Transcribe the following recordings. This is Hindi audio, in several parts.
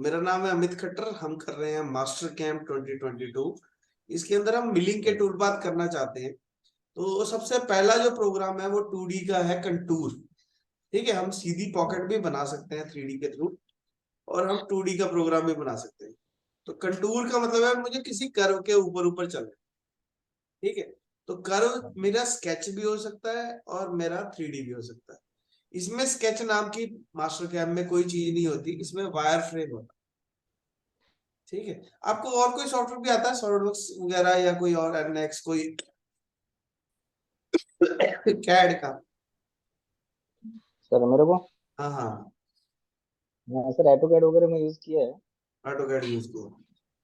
मेरा नाम है अमित खट्टर। हम कर रहे हैं मास्टर कैंप 2022। इसके अंदर हम मिलिंग के टूल बात करना चाहते हैं। तो सबसे पहला जो प्रोग्राम है वो 2D का है, कंटूर। ठीक है, हम सीधी पॉकेट भी बना सकते हैं 3D के थ्रू, और हम 2D का प्रोग्राम भी बना सकते हैं। तो कंटूर का मतलब है मुझे किसी कर्व के ऊपर ऊपर चलना। ठीक है, तो कर्व मेरा स्केच भी हो सकता है और मेरा 3D भी हो सकता है। इसमें स्केच नाम की मास्टर कैम में कोई चीज नहीं होती, इसमें वायर फ्रेम होता है। ठीक है, आपको और कोई सॉफ्टवेयर भी आता है, सॉलिडवर्क्स वगैरह या कोई और एनएक्स, कोई कैड का? सर मेरे को, हाँ हाँ, हाँ सर, ऑटोकैड वगैरह में यूज किया है। ऑटोकैड यूज किया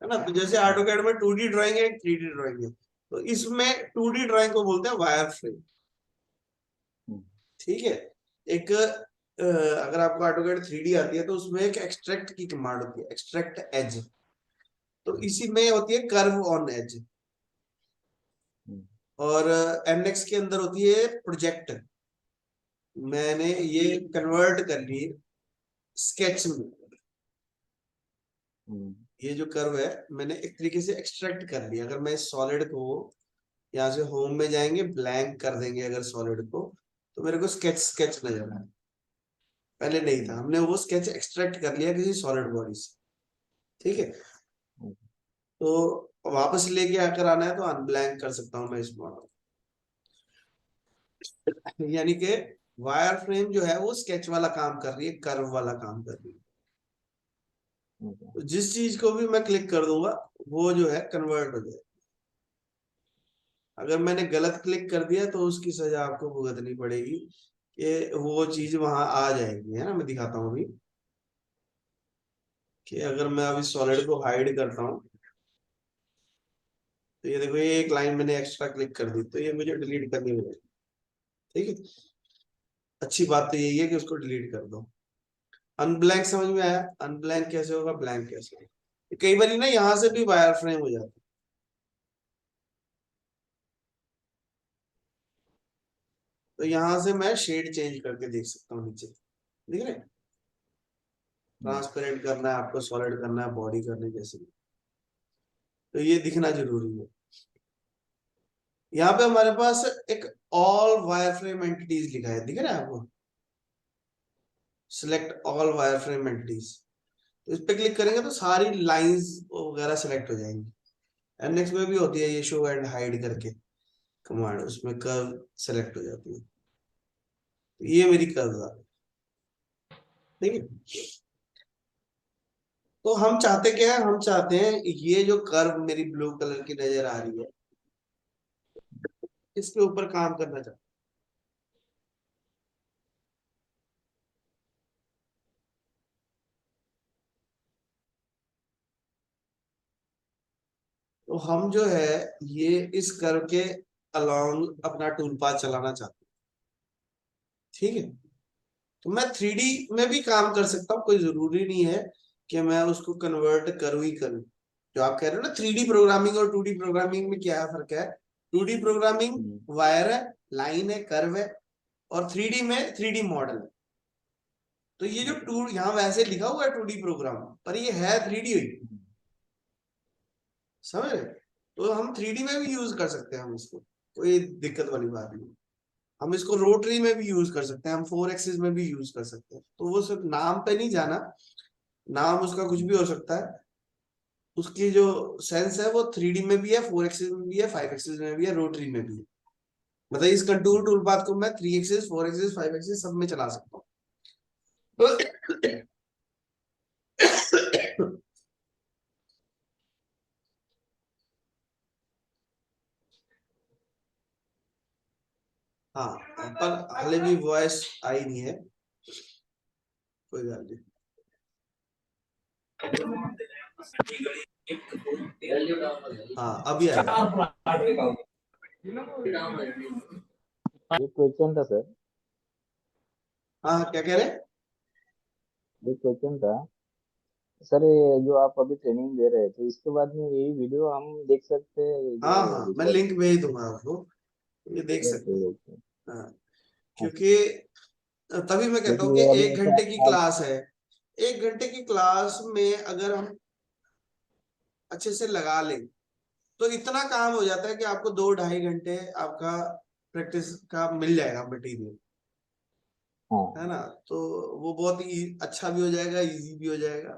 है ना। तो जैसे ऑटोकैड में 2D ड्राइंग है, 3D ड्राइंग है, तो इसमें 2D ड्राइंग को बोलते हैं वायर फ्रेम। हम्म, ठीक है, एक अगर आपको ऑटोकैड 3D आती है तो उसमें एक एक्सट्रैक्ट की कमांड होती है, एक्सट्रैक्ट एज। तो इसी में होती है कर्व ऑन एज। हम्म, और एमएक्स के अंदर होती है प्रोजेक्ट। मैंने ये कन्वर्ट कर ली स्केच में। हम्म, ये जो कर्व है मैंने एक तरीके से एक्सट्रैक्ट कर लिया। अगर मैं इस सॉलिड को यहाँ से होम में जाएंगे, ब्लैंक कर देंगे अगर सॉलिड को, तो मेरे को स्केच स्केच नजर आए। पहले नहीं था, हमने वो स्केच एक्सट्रैक्ट कर लिया किसी सॉलिड बॉडी से। ठीक है, हम्म, तो वापस लेके आकर आना है तो अनब्लैंक कर सकता हूँ मैं इस मॉडल। यानी कि वायर फ्रेम जो है वो स्केच वाला काम कर रही है, कर्व वाला काम कर रही है। तो जिस चीज को भी मैं क्लिक कर दूंगा वो जो है कन्वर्ट हो जाए। अगर मैंने गलत क्लिक कर दिया तो उसकी सजा आपको भुगतनी पड़ेगी, कि वो चीज वहां आ जाएगी, है ना। मैं दिखाता हूँ अभी कि अगर मैं अभी सॉलिड को हाइड करता हूँ तो ये देखो, ये एक लाइन मैंने एक्स्ट्रा क्लिक कर दी, तो ये मुझे डिलीट करनी पड़ेगी। ठीक है, अच्छी बात तो यही है कि उसको डिलीट कर दो। अनब्लैंक समझ में आया? अनब्लैंक कैसे होगा, ब्लैंक कैसे होगा? कई बार ना यहाँ से भी वायर फ्रेम हो जाता है। तो यहाँ से मैं शेड चेंज करके देख सकता हूँ नीचे, दिख रहे? हम्म, ट्रांसपेरेंट करना है आपको, सॉलिड करना है, बॉडी करनी, जैसे भी। तो ये दिखना जरूरी है। यहाँ पे हमारे पास एक ऑल वायर फ्रेम एंटिटीज लिखा है, दिख रहा है आपको? Select all wire frame entities. तो इस पे क्लिक करेंगे तो सारी लाइंस वगैरह सिलेक्ट हो जाएंगी। एमएक्स में भी होती है ये शो एंड हाइड करके कमांड, उसमें कर्व सेलेक्ट हो जाती है। तो ये मेरी कर्व आ गई। ठीक है, तो हम चाहते क्या है, हम चाहते हैं ये जो कर्व मेरी ब्लू कलर की नजर आ रही है इसके ऊपर काम करना चाहते हैं। तो हम जो है ये इस कर्व के अलोंग अपना टूल पाथ चलाना चाहते हैं। ठीक है, तो मैं 3D में भी काम कर सकता हूँ, कोई जरूरी नहीं है कि मैं उसको कन्वर्ट करूँ ही करूँ। जो आप कह रहे हो ना 3D प्रोग्रामिंग और 2D प्रोग्रामिंग में क्या फर्क है? 2D प्रोग्रामिंग हम्म, वायर है, लाइन है, कर्व है, और 3D में 3D मॉडल है। तो ये जो टू यहाँ वैसे लिखा हुआ है 2D प्रोग्राम, पर ये है 3D हुई, समझ रहे? तो हम 3D में भी यूज कर सकते हैं, हम इसको कोई दिक्कत वाली बात नहीं। हम इसको रोटरी में भी यूज कर सकते हैं, हम 4 एक्सिस में भी यूज कर सकते हैं। तो वो सिर्फ नाम पे नहीं जाना, नाम उसका कुछ भी हो सकता है। उसकी जो सेंस है वो 3D में भी है, 4 एक्सिस में भी है, 5 एक्सिस में भी है, रोटरी में भी है। मतलब इस कंटूर टूल पाथ को मैं 3 एक्सिस, 4 एक्सिस, 5 एक्सिस सब में चला सकता हूँ। हाँ, पर हाले भी वॉइस आई नहीं है, कोई बात नहीं। हाँ, अभी आएगा। एक क्वेश्चन था सर। हाँ हाँ, क्या कह रहे हैं? एक क्वेश्चन था सर, ये जो आप अभी ट्रेनिंग दे रहे थे इसके बाद में यही वीडियो हम देख सकते हैं हाँ जो हाँ, मैं रिकॉर्ड? लिंक भेज दूंगा आपको, ये देख सकते ओके हैं। ओके। हाँ, अच्छा, क्योंकि तभी मैं कहता क्योंकि हूँ कि ये अभी 1 घंटे की ऐसा आप। क्लास है। 1 घंटे की क्लास में अगर हम अच्छे से लगा लें तो इतना काम हो जाता है कि आपको 2-2.5 घंटे आपका प्रैक्टिस का मिल जाएगा मटेरियल, है हाँ, ना। तो वो बहुत ही अच्छा भी हो जाएगा, इजी भी हो जाएगा,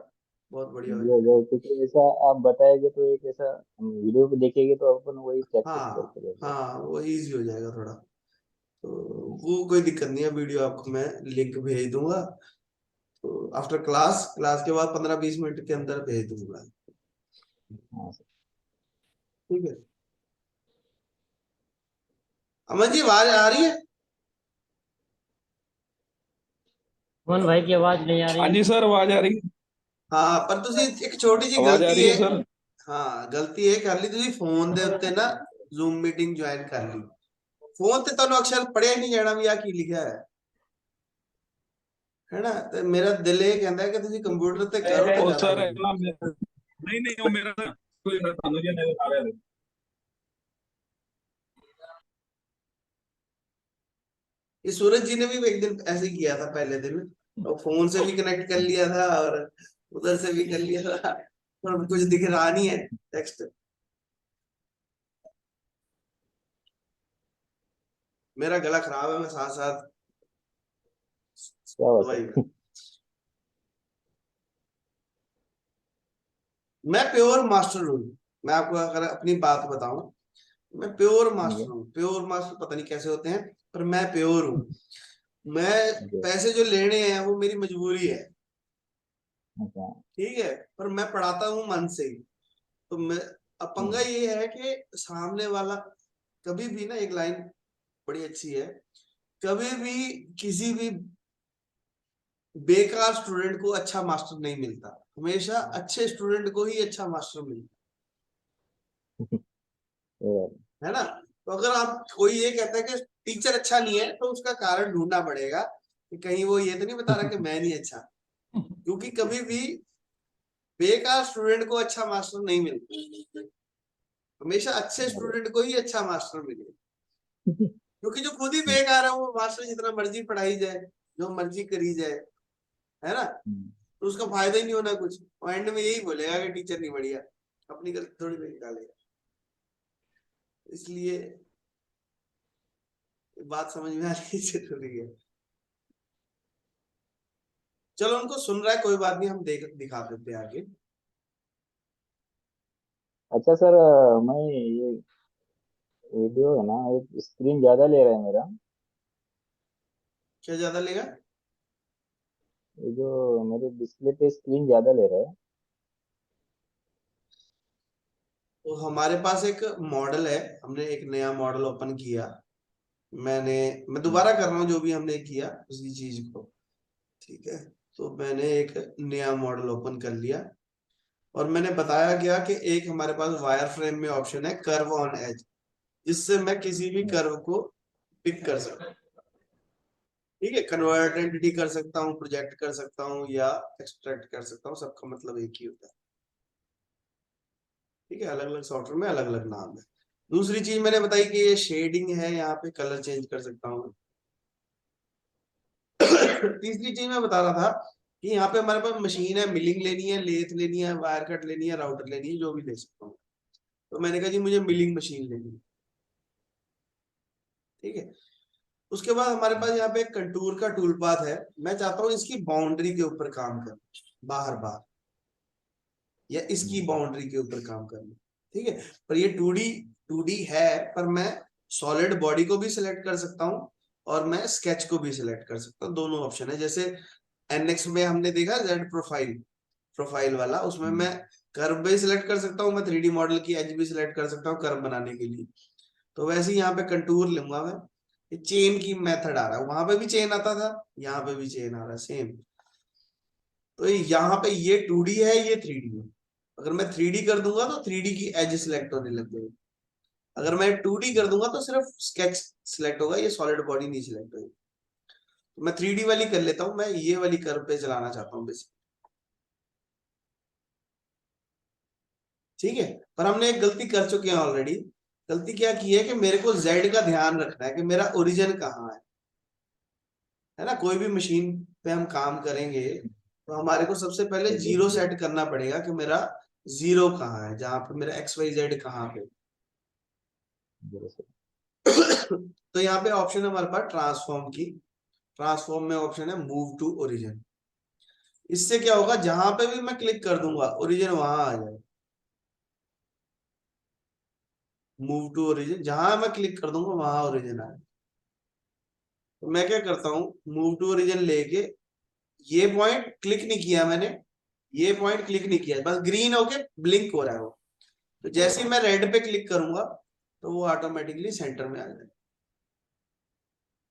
बहुत बढ़िया हो ये हो जाएगा। जाए क्योंकि ऐसा आप बताएंगे तो एक ऐसा हम वीडियो पे देखेंगे तो अपन वही प्रैक्टिस हाँ करते रहेंगे। हाँ, वो इजी हो जाएगा थोड़ा। तो हाँ सर। वो कोई दिक्कत नहीं है, वीडियो आपको मैं लिंक भेज दूंगा। तो आफ्टर क्लास, क्लास के बाद 15-20 मिनट के अंदर भेज दूंगा। हाँ सर। ठीक है। अमन जी, आवाज आ रही है? मोहन भाई की आवाज नहीं आ रही हाँ है। जी सर, आवाज आ रही है। हाँ, पर तुसी एक छोटी सी आवाज आ गलती रही है। है सर। हाँ, गलती है कर ली तुसी, फोन दे उत्ते ना जूम मीटिंग ज्वाइन कर ली। फोन ते ਤੁਹਾਨੂੰ ਅਕਸਰ ਪੜਿਆ ਨਹੀਂ ਜਾਣਾ ਵੀ ਆ ਕੀ ਲਿਖਿਆ है ना। ਤੇ ਮੇਰਾ ਦਿਲ ਇਹ ਕਹਿੰਦਾ ਕਿ ਤੁਸੀਂ ਕੰਪਿਊਟਰ ਤੇ ਕਰੋ ਤੇ ਉਹ ਜ਼ਿਆਦਾ ਸਰ ਵਧੀਆ। नहीं नहीं, वो मेरा ना कोई थानू जी नजर आ रहा है। ये सूरज जी ने भी एक दिन ऐसे ही किया था पहले दिन, और फोन से भी कनेक्ट कर लिया था और उधर से भी कर लिया था, पर कुछ दिख रहा नहीं है टेक्स्ट। मेरा गला खराब है, मैं साथ साथ क्या बात दवाई है। में। मैं प्योर मास्टर हूँ। मैं आपको अगर अपनी बात बताऊं, मैं प्योर मास्टर मुझे हूँ। प्योर मास्टर पता नहीं कैसे होते हैं, पर मैं प्योर हूँ। मैं मुझे पैसे जो लेने हैं वो मेरी मजबूरी है, अच्छा। ठीक है, पर मैं पढ़ाता हूँ मन से ही। तो मैं, अब पंगा हम्म, ये है कि सामने वाला कभी भी ना, एक लाइन बड़ी अच्छी है, कभी भी किसी भी बेकार स्टूडेंट को अच्छा मास्टर नहीं मिलता, हमेशा अच्छे स्टूडेंट को ही अच्छा मास्टर मिलता ये बात है ना। तो अगर आप, कोई ये कहता है कि टीचर अच्छा नहीं है, तो उसका कारण ढूंढना पड़ेगा कि कहीं वो ये तो नहीं बता रहा कि मैं नहीं अच्छा। क्योंकि कभी भी बेकार स्टूडेंट को अच्छा मास्टर नहीं मिलता, हमेशा अच्छे है। स्टूडेंट को ही अच्छा मास्टर मिले। अरे, क्योंकि जो खुद ही बेकार है, वो मास्टर जितना मर्जी पढ़ाई जाए, जो मर्जी करी जाए, है ना, तो उसका फायदा ही नहीं होना कुछ। और एंड में यही बोलेगा कि टीचर नहीं बढ़िया, अपनी गलती थोड़ी भी निकालेगा। इसलिए बात समझ में आनी जरूरी है। चलो, उनको सुन रहा है, कोई बात नहीं, हम देख दिखा देते हैं आगे। अच्छा सर, मैं ये वीडियो है ना, एक स्क्रीन ज्यादा ले रहा है मेरा। क्या ज्यादा लेगा? ये जो मेरे डिस्प्ले पे स्क्रीन ज्यादा ले रहा है। तो हमारे पास एक मॉडल है, हमने एक नया मॉडल ओपन किया। मैं दोबारा कर रहा हूँ जो भी हमने किया उसी चीज को, ठीक है। तो मैंने एक नया मॉडल ओपन कर लिया, और मैंने बताया गया कि एक हमारे पास वायर फ्रेम में ऑप्शन है कर्व ऑन एज, जिससे मैं किसी भी कर्व को पिक कर सकता हूँ, ठीक है। कन्वर्ट एंटिटी कर सकता हूँ, प्रोजेक्ट कर सकता हूँ, या एक्सट्रैक्ट कर सकता हूँ, सबका मतलब एक ही होता है, ठीक है। अलग अलग सॉफ्टवेयर में अलग अलग नाम है। दूसरी चीज मैंने बताई कि ये शेडिंग है, यहाँ पे कलर चेंज कर सकता हूँ। तीसरी चीज मैं बता रहा था कि यहाँ पे हमारे पास मशीन है, मिलिंग लेनी है, लेथ लेनी है, वायर कट लेनी है, राउटर लेनी है, जो भी ले सकता हूँ। तो मैंने कहा जी मुझे मिलिंग मशीन लेनी है, ठीक है। उसके बाद हमारे पास यहाँ पे एक कंटूर का टूल पाथ है। मैं चाहता हूँ इसकी बाउंड्री के ऊपर काम करना, बाहर बाहर, या इसकी बाउंड्री के ऊपर काम करना, ठीक है। पर ये 2D है, पर मैं सॉलिड बॉडी को भी सिलेक्ट कर सकता हूँ, और मैं स्केच को भी सिलेक्ट कर सकता हूँ। दोनों ऑप्शन है। जैसे एनएक्स में हमने देखा जेड प्रोफाइल, प्रोफाइल वाला, उसमें मैं कर्व भी सिलेक्ट कर सकता हूँ, मैं 3D मॉडल की एज भी सिलेक्ट कर सकता हूँ कर्व बनाने के लिए। तो वैसे ही यहाँ पे कंटूर लूंगा मैं। ये चेन की मेथड आ रहा है, वहां पे भी चेन आता था, यहाँ पे भी चेन आ रहा है सेम। तो यहाँ पे ये 2D है, ये 3D है। अगर मैं 3D कर दूंगा तो 3D की एज सिलेक्ट होने लग जाएगी। अगर मैं 2D कर दूंगा तो सिर्फ स्केच सिलेक्ट होगा, ये सॉलिड बॉडी नहीं सिलेक्ट होगी। तो मैं 3D वाली कर लेता हूँ, मैं ये वाली कर्व पे चलाना चाहता हूँ बेसिक, ठीक है। पर हमने एक गलती कर चुके हैं ऑलरेडी। गलती क्या की है कि मेरे को जेड का ध्यान रखना है कि मेरा ओरिजिन कहाँ है ना। कोई भी मशीन पे हम काम करेंगे तो हमारे को सबसे पहले जीरो सेट करना पड़ेगा कि मेरा जीरो कहाँ है, जहां पे मेरा XYZ कहाँ पे। तो यहाँ पे ऑप्शन है हमारे पास ट्रांसफॉर्म की। ट्रांसफॉर्म में ऑप्शन है मूव टू ओरिजिन। इससे क्या होगा, जहां पे भी मैं क्लिक कर दूंगा ओरिजिन वहां आ जाएगा। मूव टू ओरिजिन, जहां मैं क्लिक कर दूंगा वहां ओरिजिन आएगा। तो मैं क्या करता हूँ, मूव टू ओरिजिन लेके, ये पॉइंट क्लिक नहीं किया मैंने, ये पॉइंट क्लिक नहीं किया, बस ग्रीन होके ब्लिंक हो रहा है वो। तो जैसे ही मैं रेड पे क्लिक करूंगा तो वो ऑटोमेटिकली सेंटर में आ जाएगा।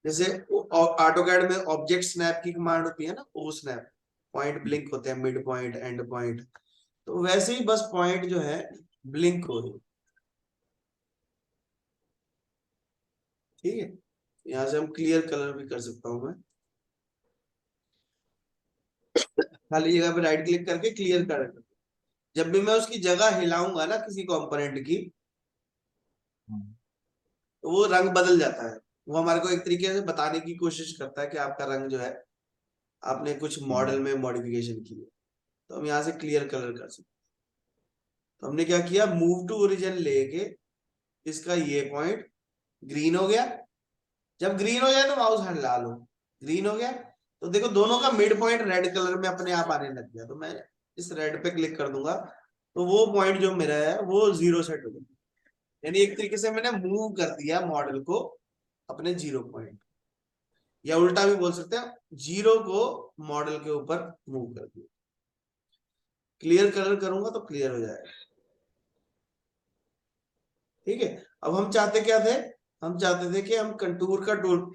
जैसे ऑटोकैड में ऑब्जेक्ट स्नैप की कमांड होती है ना, ओ स्नैप, पॉइंट ब्लिंक होते हैं, मिड पॉइंट, एंड पॉइंट। तो वैसे ही बस पॉइंट जो है ब्लिंक हो रही है। ठीक है, यहां से हम क्लियर कलर भी कर सकता हूं मैं, खाली जगह पे राइट क्लिक करके क्लियर कर। जब भी मैं उसकी जगह हिलाऊंगा ना किसी कंपोनेंट की, तो वो रंग बदल जाता है। वो हमारे को एक तरीके से बताने की कोशिश करता है कि आपका रंग जो है, आपने कुछ मॉडल में मॉडिफिकेशन की है। तो हम यहाँ से क्लियर कलर कर सकते हैं। तो हमने क्या किया, मूव टू ओरिजिन लेके इसका ये पॉइंट ग्रीन हो गया। जब ग्रीन हो जाए तो माउस हिला लो, ग्रीन हो गया। तो देखो दोनों का मिड पॉइंट रेड कलर में अपने आप आने लग गया। तो मैं इस रेड पे क्लिक कर दूंगा तो वो पॉइंट जो मेरा है वो जीरो सेट हो गया। यानी एक तरीके से मैंने मूव कर दिया मॉडल को अपने जीरो पॉइंट, या उल्टा भी बोल सकते हैं, जीरो को मॉडल के ऊपर मूव कर दिया। क्लियर कलर करूंगा तो क्लियर हो जाएगा। ठीक है, अब हम चाहते क्या थे, हम चाहते थे कि हम कंटूर का टूल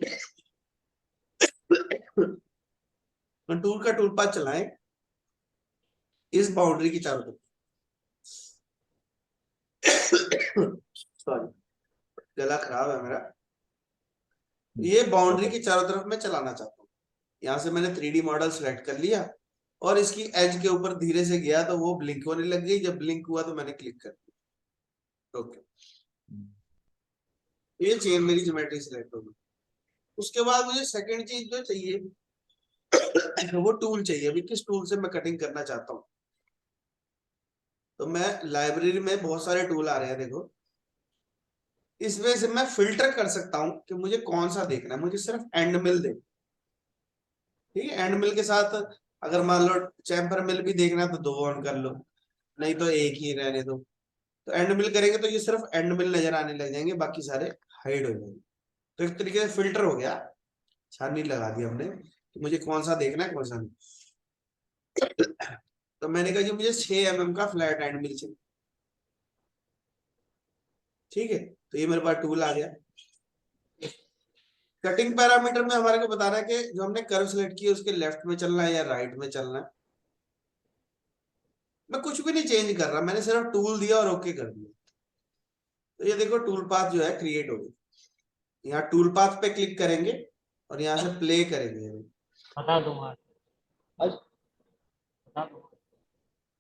कंटूर का टूल पाथ चलाएं इस बाउंड्री की चारों तरफ। सॉरी, गला खराब है मेरा। ये बाउंड्री की चारों तरफ मैं चलाना चाहता हूँ। यहां से मैंने 3D मॉडल सेलेक्ट कर लिया और इसकी एज के ऊपर धीरे से गया तो वो ब्लिंक होने लग गई। जब ब्लिंक हुआ तो मैंने क्लिक कर दिया। ओके, ये चेन मेरी ज्योमेट्री सिलेक्ट होगी। उसके बाद मुझे सेकंड चीज जो चाहिए वो टूल चाहिए। अभी किस टूल से मैं कटिंग करना चाहता हूँ, तो मैं लाइब्रेरी में बहुत सारे टूल आ रहे हैं देखो, इसमें से मैं फिल्टर कर सकता हूँ कि मुझे कौन सा देखना है। मुझे सिर्फ एंड मिल दे। ठीक है, एंड मिल के साथ अगर मान लो चैम्फर मिल भी देखना है तो दो ऑन कर लो, नहीं तो एक ही रहने दो। तो एंड मिल करेंगे तो ये सिर्फ एंड मिल नजर आने लग जाएंगे, बाकी सारे हाइड हो जाएंगे। तो एक तरीके से फिल्टर हो गया, छाननी लगा दी हमने कि मुझे कौन सा देखना है कौन सा नहीं। तो मैंने कहा जी मुझे 6 mm का फ्लैट एंड मिल चाहिए। ठीक है, तो ये मेरे पास टूल आ गया। कटिंग पैरामीटर में हमारे को बताना है कि जो हमने कर्व सिलेक्ट किया उसके लेफ्ट में चलना है या राइट में चलना है। मैं कुछ भी नहीं चेंज कर रहा, मैंने सिर्फ टूल दिया और ओके कर दिया। तो ये देखो टूल पाथ जो है क्रिएट हो गई। यहाँ टूल पाथ पे क्लिक करेंगे और यहाँ से प्ले करेंगे। बता दूंगा, बता दूंगा।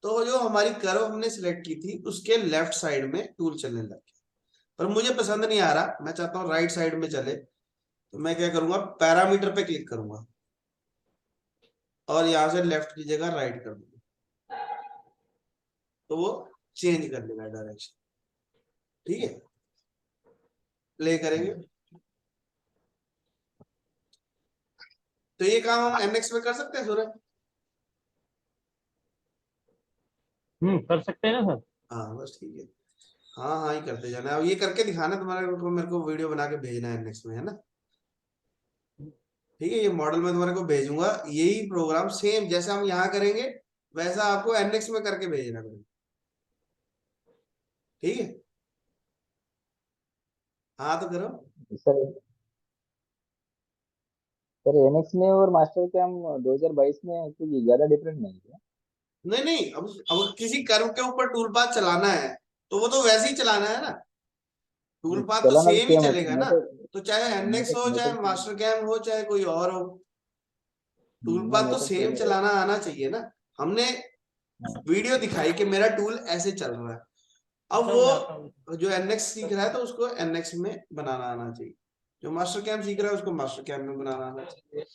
तो जो हमारी कर्व हमने सिलेक्ट की थी उसके लेफ्ट साइड में टूल चलने लग गया, पर मुझे पसंद नहीं आ रहा, मैं चाहता हूँ राइट साइड में चले। तो मैं क्या करूंगा, पैरामीटर पे क्लिक करूंगा और यहाँ से लेफ्ट की जगह राइट कर दूंगा, तो वो चेंज कर लेगा डायरेक्शन। ठीक है, प्ले करेंगे। तो ये काम हम NX में कर सकते हैं सूरज? कर सकते हैं ना सर। हाँ बस ठीक है, हाँ हाँ ही करते जाना। अब ये करके दिखाना तुम्हारे को, मेरे को वीडियो बना के भेजना है NX में, है ना। ठीक है, ये मॉडल में तुम्हारे को भेजूंगा, यही प्रोग्राम सेम जैसा हम यहाँ करेंगे वैसा आपको NX में करके भेजना पड़ेगा। ठीक है, हाँ तो करो। सर सर एनएक्स में और मास्टर कैम 2022 में कुछ ज्यादा डिफरेंट नहीं है? नहीं नहीं, अब किसी कर्व के ऊपर टूल पाथ चलाना है तो वो तो वैसे ही चलाना है ना, टूल पाथ तो चलाना तो सेम ही सेम है, चलेगा ना। तो चाहे NX हो, चाहे मेथड मास्टर कैम हो, चाहे कोई और हो, टूल नहीं, पाथ तो मेथड सेम सेम है। चलाना आना चाहिए ना। हमने वीडियो दिखाई कि मेरा टूल ऐसे चल रहा है। अब समझ आता हूँ। वो जो NX सीख रहा है तो उसको NX में बनाना आना चाहिए, जो मास्टर कैम सीख रहा है उसको मास्टर कैम में बनाना आना चाहिए।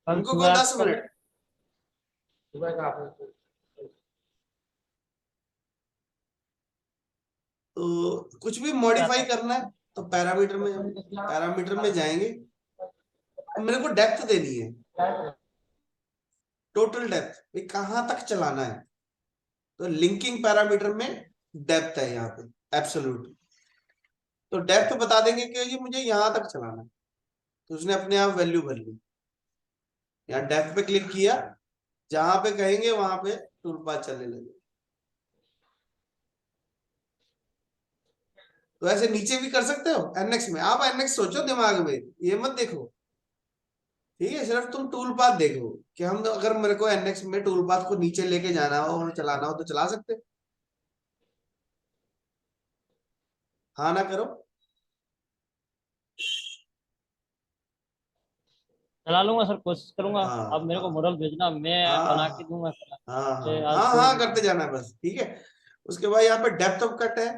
कल उनको सुबह कल 10 मिनट। सुबह का आप तो कुछ भी मॉडिफाई करना है तो पैरामीटर में जाएंगे। अब मेरे को डेप्थ देनी है, टोटल डेप्थ भाई कहां तक चलाना है। तो लिंकिंग पैरामीटर में डेप्थ है यहाँ पे एब्सोल्यूट। तो डेप्थ बता देंगे कि ये मुझे यहां तक चलाना है, तो उसने अपने आप वैल्यू भर ली। यहाँ डेप्थ पे क्लिक किया, जहां पे कहेंगे वहां पे टूल पाथ चलने लगे। तो ऐसे नीचे भी कर सकते हो एनएक्स में। आप एनएक्स सोचो दिमाग में, ये मत देखो, ठीक है। सिर्फ तुम टूल पाथ देखो कि हम अगर मेरे को एनएक्स में टूल पाथ को नीचे लेके जाना हो और चलाना हो तो चला सकते। हाँ ना करो। चला लूंगा सर, कोशिश करूंगा। हाँ अब मेरे को हाँ मॉडल भेजना, मैं बना के हाँ दूंगा सर। हाँ ये हाँ आज हाँ दो हाँ करते जाना है बस, ठीक है। उसके बाद यहाँ पे डेप्थ ऑफ कट है।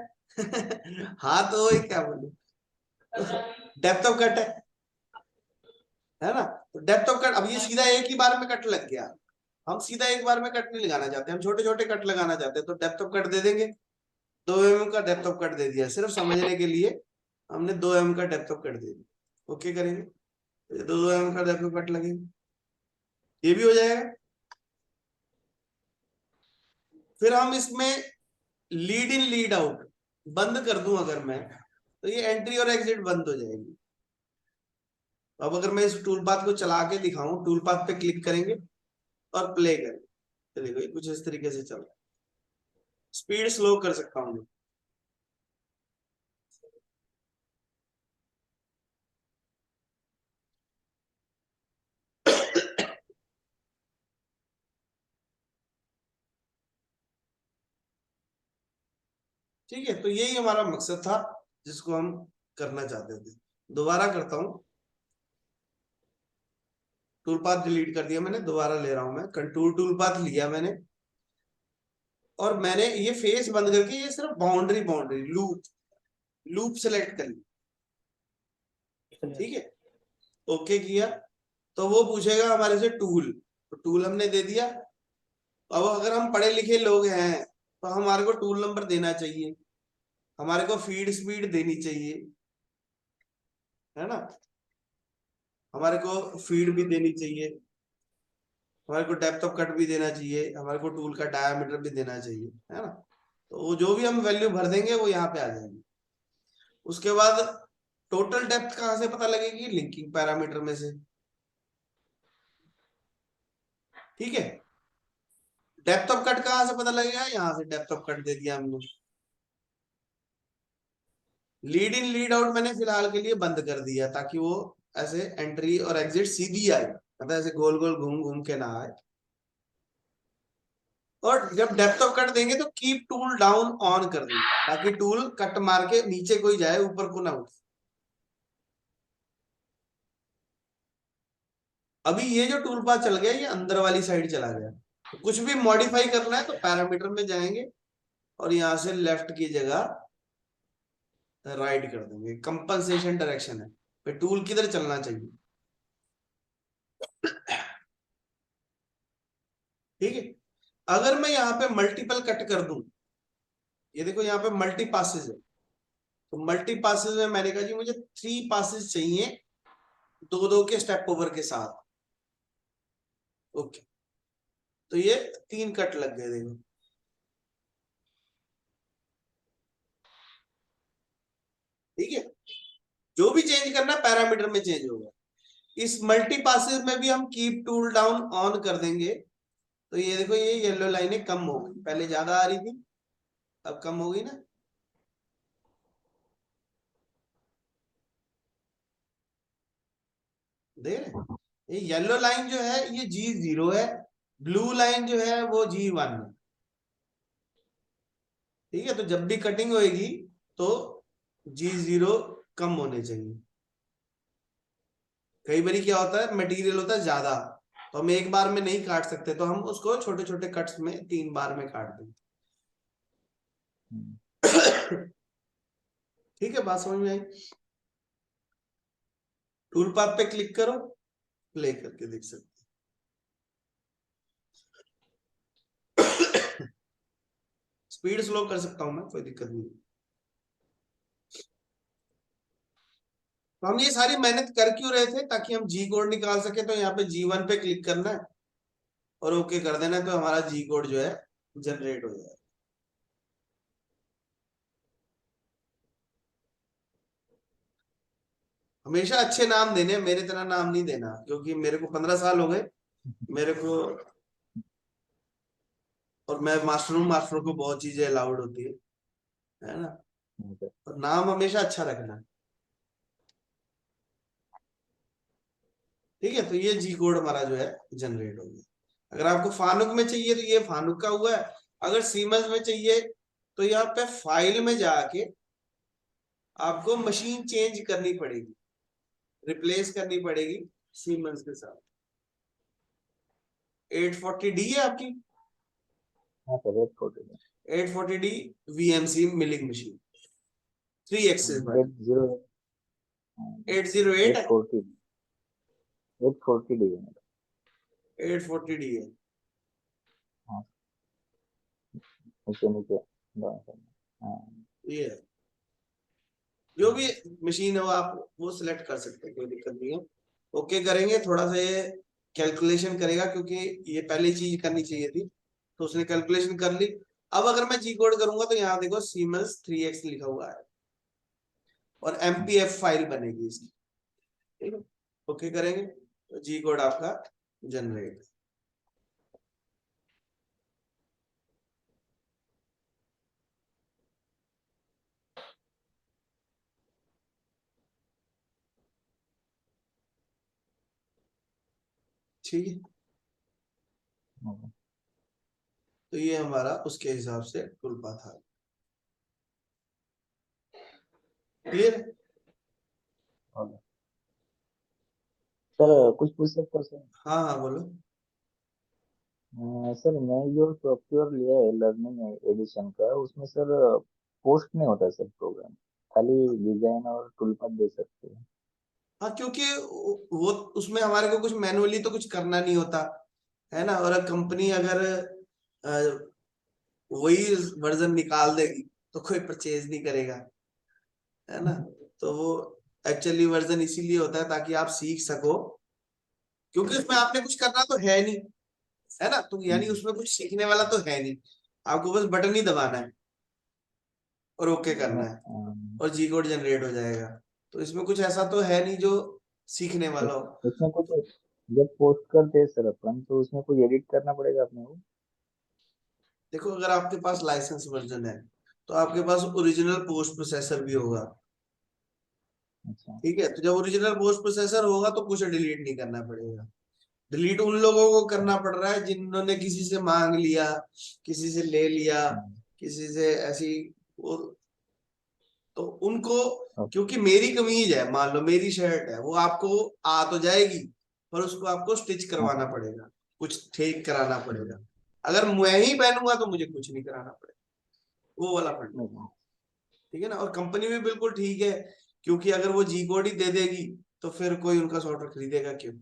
हाँ तो वही क्या बोलूं, डेप्थ ऑफ कट है ना। तो डेप्थ ऑफ कट, अब ये सीधा एक ही बार में कट लग गया। हम सीधा एक बार में कट नहीं लगाना चाहते, हम छोटे छोटे कट लगाना चाहते हैं। तो डेप्थ ऑफ कट दे देंगे, 2 mm का डेप्थ ऑफ कट दे दिया सिर्फ समझने के लिए। हमने 2 mm का डेप्थ ऑफ कट दे दिया, ओके करेंगे। तो 2 mm का डेप्थ ऑफ कट लगेगा, ये भी हो जाएगा। फिर हम इसमें लीड इन लीड आउट बंद कर दूं अगर मैं, तो ये एंट्री और एग्जिट बंद हो जाएगी। अब अगर मैं इस टूल पाथ को चला के दिखाऊं, टूल पाथ पे क्लिक करेंगे और प्ले करेंगे, तो देखो ये कुछ इस तरीके से चल रहा है। स्पीड स्लो कर सकता हूँ। ठीक है, तो यही हमारा मकसद था जिसको हम करना चाहते थे। दोबारा करता हूं, टूल पाथ डिलीट कर दिया मैंने, दोबारा ले रहा हूं मैं। कंटूर टूल पाथ लिया मैंने, और मैंने ये फेस बंद करके ये सिर्फ boundary boundary loop loop select कर ली, ठीक है। ओके किया, तो वो पूछेगा हमारे से टूल, तो टूल हमने दे दिया। अब अगर हम पढ़े लिखे लोग हैं तो हमारे को टूल नंबर देना चाहिए, हमारे को फीड स्पीड देनी चाहिए, है ना। हमारे को फीड भी देनी चाहिए, हमारे को डेप्थ ऑफ कट भी देना चाहिए, हमारे को टूल का डायामीटर भी देना चाहिए, है ना। तो वो जो भी हम वैल्यू भर देंगे वो यहाँ पे आ जाएगी। उसके बाद टोटल डेप्थ कहाँ से पता लगेगी, लिंकिंग पैरामीटर में से, ठीक है। डेप्थ ऑफ कट कहाँ से पता लगेगा, यहाँ से डेप्थ ऑफ कट दे दिया हमने। लीड इन लीड आउट मैंने फिलहाल के लिए बंद कर दिया ताकि वो ऐसे एंट्री और एग्जिट सीधी आए, मतलब ऐसे गोल गोल घूम घूम के ना आए। और जब डेप्थ ऑफ कट देंगे तो कीप टूल डाउन ऑन कर देंगे ताकि टूल कट मार के नीचे कोई जाए, ऊपर को ना उठे। अभी ये जो टूल पाथ चल गया ये अंदर वाली साइड चला गया। तो कुछ भी मॉडिफाई करना है तो पैरामीटर में जाएंगे और यहां से लेफ्ट की जगह राइट कर देंगे। कंपनसेशन डायरेक्शन है, फिर टूल किधर चलना चाहिए, ठीक है। अगर मैं यहाँ पे मल्टीपल कट कर दूं, ये देखो यहाँ पे मल्टी पासेज है, तो मल्टी पासेज में मैंने कहा जी मुझे 3 पासेज चाहिए, 2-2 के स्टेप ओवर के साथ, ओके। तो ये 3 कट लग गए, देखो, ठीक है। जो भी चेंज करना है पैरामीटर में चेंज होगा। इस मल्टी पासेज में भी हम कीप टूल डाउन ऑन कर देंगे, तो ये देखो ये येलो लाइनें कम हो गई, पहले ज्यादा आ रही थी अब कम हो गई ना। देख रहे हैं? ये येलो लाइन जो है ये G0 है, ब्लू लाइन जो है वो G1 है, ठीक है। तो जब भी कटिंग होएगी तो G0 कम होने चाहिए। कई बार क्या होता है मटेरियल होता है ज्यादा, तो हम एक बार में नहीं काट सकते, तो हम उसको छोटे छोटे कट्स में 3 बार में काट देंगे। ठीक है, बात समझ में आई। टूल पाथ पे क्लिक करो, प्ले करके देख सकते हैं। स्पीड स्लो कर सकता हूं मैं, कोई दिक्कत नहीं। तो हम ये सारी मेहनत कर क्यों रहे थे, ताकि हम जी कोड निकाल सके। तो यहाँ पे G1 पे क्लिक करना है और ओके कर देना है, तो हमारा जी कोड जो है जनरेट हो जाएगा। हमेशा अच्छे नाम देने, मेरे तरह नाम नहीं देना, क्योंकि मेरे को 15 साल हो गए मेरे को, और मैं मास्टरों को बहुत चीजें अलाउड होती है ना। और नाम हमेशा अच्छा रखना, ठीक है। तो ये जी कोड हमारा जो है जनरेट हो गया। अगर आपको फानुक में चाहिए तो ये फानुक का हुआ है। अगर सीमंस में चाहिए तो यहाँ पे फाइल में जाके आपको मशीन चेंज करनी पड़ेगी, रिप्लेस करनी पड़ेगी सीमंस के साथ। 840D है आपकी? हाँ sir, 840D VMC milling machine 3 axis पर 808 है, 840 डी 840D है। हाँ, नीचे नीचे हाँ, ये है। जो भी मशीन है वो आप वो सिलेक्ट कर सकते हैं, कोई दिक्कत नहीं है। ओके करेंगे, थोड़ा सा ये कैलकुलेशन करेगा, क्योंकि ये पहली चीज करनी चाहिए थी, तो उसने कैलकुलेशन कर ली। अब अगर मैं जी कोड करूंगा तो यहाँ देखो सीमंस 3x लिखा हुआ है और MPF फाइल बनेगी इसकी, ठीक है। ओके करेंगे तो जी कोड आपका जनरेट। ठीक है, तो ये हमारा उसके हिसाब से टूलपाथ था। क्लियर? सर कुछ पूछ सकते हो सर? हाँ हाँ बोलो। सर मैं जो सॉफ्टवेयर लिया है लर्निंग एडिशन का, उसमें सर पोस्ट नहीं होता सर प्रोग्राम, खाली डिजाइन और टूलपाथ दे सकते हैं। हाँ, क्योंकि वो उसमें हमारे को कुछ मैनुअली तो कुछ करना नहीं होता है ना। और कंपनी अगर वही वर्जन निकाल देगी तो कोई परचेज नहीं करेगा, है ना। तो वो एक्चुअली वर्जन इसीलिए होता है ताकि आप सीख सको, क्योंकि उसमें आपने कुछ करना तो है नहीं, है ना। तो यानी उसमें कुछ सीखने वाला तो है नहीं, आपको बस बटन ही दबाना है और ओके करना है और जी कोड जनरेट हो जाएगा। तो इसमें कुछ ऐसा तो है नहीं जो सीखने वाला हो। उसमें कुछ जब पोस्ट करते हैं सर अपन, तो उसमें कुछ एडिट करना पड़ेगा अपने को? देखो, अगर आपके पास लाइसेंस वर्जन है तो आपके पास ओरिजिनल पोस्ट प्रोसेसर भी होगा, अच्छा। ठीक है। तो जब ओरिजिनल पोस्ट प्रोसेसर होगा तो कुछ डिलीट नहीं करना पड़ेगा। डिलीट उन लोगों को करना पड़ रहा है जिन्होंने किसी से मांग लिया, किसी से ले लिया, किसी से ऐसी वो, तो उनको, क्योंकि मेरी कमीज है, मान लो मेरी शर्ट है, वो आपको आ तो जाएगी पर उसको आपको स्टिच करवाना पड़ेगा, कुछ ठीक कराना पड़ेगा। अगर मैं ही पहनूंगा तो मुझे कुछ नहीं कराना पड़ेगा, वो वाला फंड, ठीक है ना। और कंपनी भी बिल्कुल ठीक है, क्योंकि अगर वो जी कोड ही दे देगी तो फिर कोई उनका सॉफ्टवेयर खरीदेगा क्यों।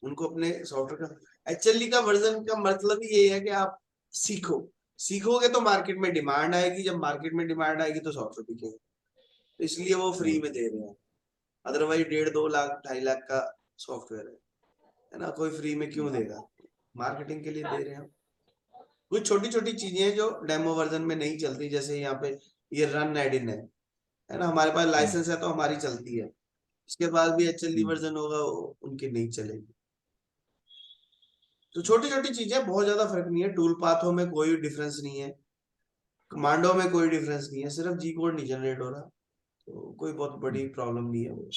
उनको अपने सॉफ्टवेयर का एक्चुअली का वर्जन का मतलब ही ये है कि आप सीखो, सीखोगे तो मार्केट में डिमांड आएगी, जब मार्केट में डिमांड आएगी तो सॉफ्टवेयर बिकेगा। तो इसलिए वो फ्री में दे रहे हैं, अदरवाइज 1.5-2 लाख 2.5 लाख का सॉफ्टवेयर है ना, कोई फ्री में क्यों देगा, मार्केटिंग के लिए दे रहे हैं। कुछ छोटी छोटी चीजें हैं जो डेमो वर्जन में नहीं चलती, जैसे यहाँ पे ये रन एडिन है ना, हमारे पास लाइसेंस है तो हमारी चलती है, इसके बाद भी HLD वर्जन होगा उनकी नहीं चलेगी। तो छोटी छोटी चीजें, बहुत ज्यादा फर्क नहीं है। टूल पाथों में कोई डिफरेंस नहीं है, कमांडो में कोई डिफरेंस नहीं है, सिर्फ जी कोड नहीं जनरेट हो रहा, तो कोई बहुत बड़ी प्रॉब्लम नहीं है वो।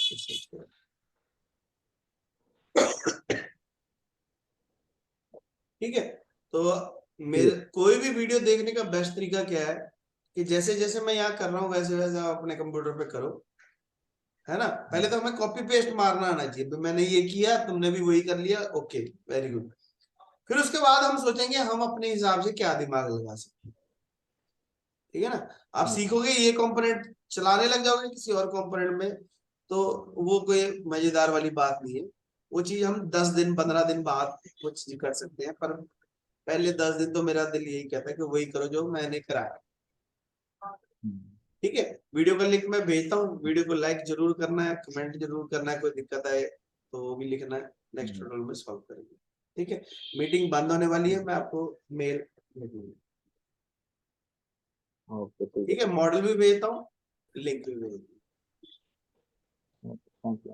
ठीक है। तो मेरे कोई भी वीडियो देखने का बेस्ट तरीका क्या है कि जैसे जैसे मैं यहाँ कर रहा हूँ वैसे वैसे आप अपने कंप्यूटर पे करो, है ना। पहले तो हमें कॉपी पेस्ट मारना आना चाहिए, तो मैंने ये किया, तुमने भी वही कर लिया, ओके वेरी गुड। फिर उसके बाद हम सोचेंगे हम अपने हिसाब से क्या दिमाग लगा सकते हैं, ठीक है ना। आप सीखोगे ये कंपोनेंट, चलाने लग जाओगे किसी और कंपोनेंट में, तो वो कोई मजेदार वाली बात नहीं है। वो चीज हम 10 दिन 15 दिन बाद वो चीज कर सकते हैं, पर पहले 10 दिन तो मेरा दिल यही कहता है कि वही करो जो मैंने कराया। ठीक है, वीडियो का लिंक मैं भेजता हूँ, वीडियो को लाइक जरूर करना है, कमेंट जरूर करना है, कोई दिक्कत आए तो वो भी लिखना है, नेक्स्ट ट्यूटोरियल में सॉल्व करेंगे। ठीक है, मीटिंग बंद होने वाली है, मैं आपको मेल भेजूंगा। ओके, ठीक है, मॉडल भी भेजता हूँ, लिंक भी भेजता हूँ। Thank you.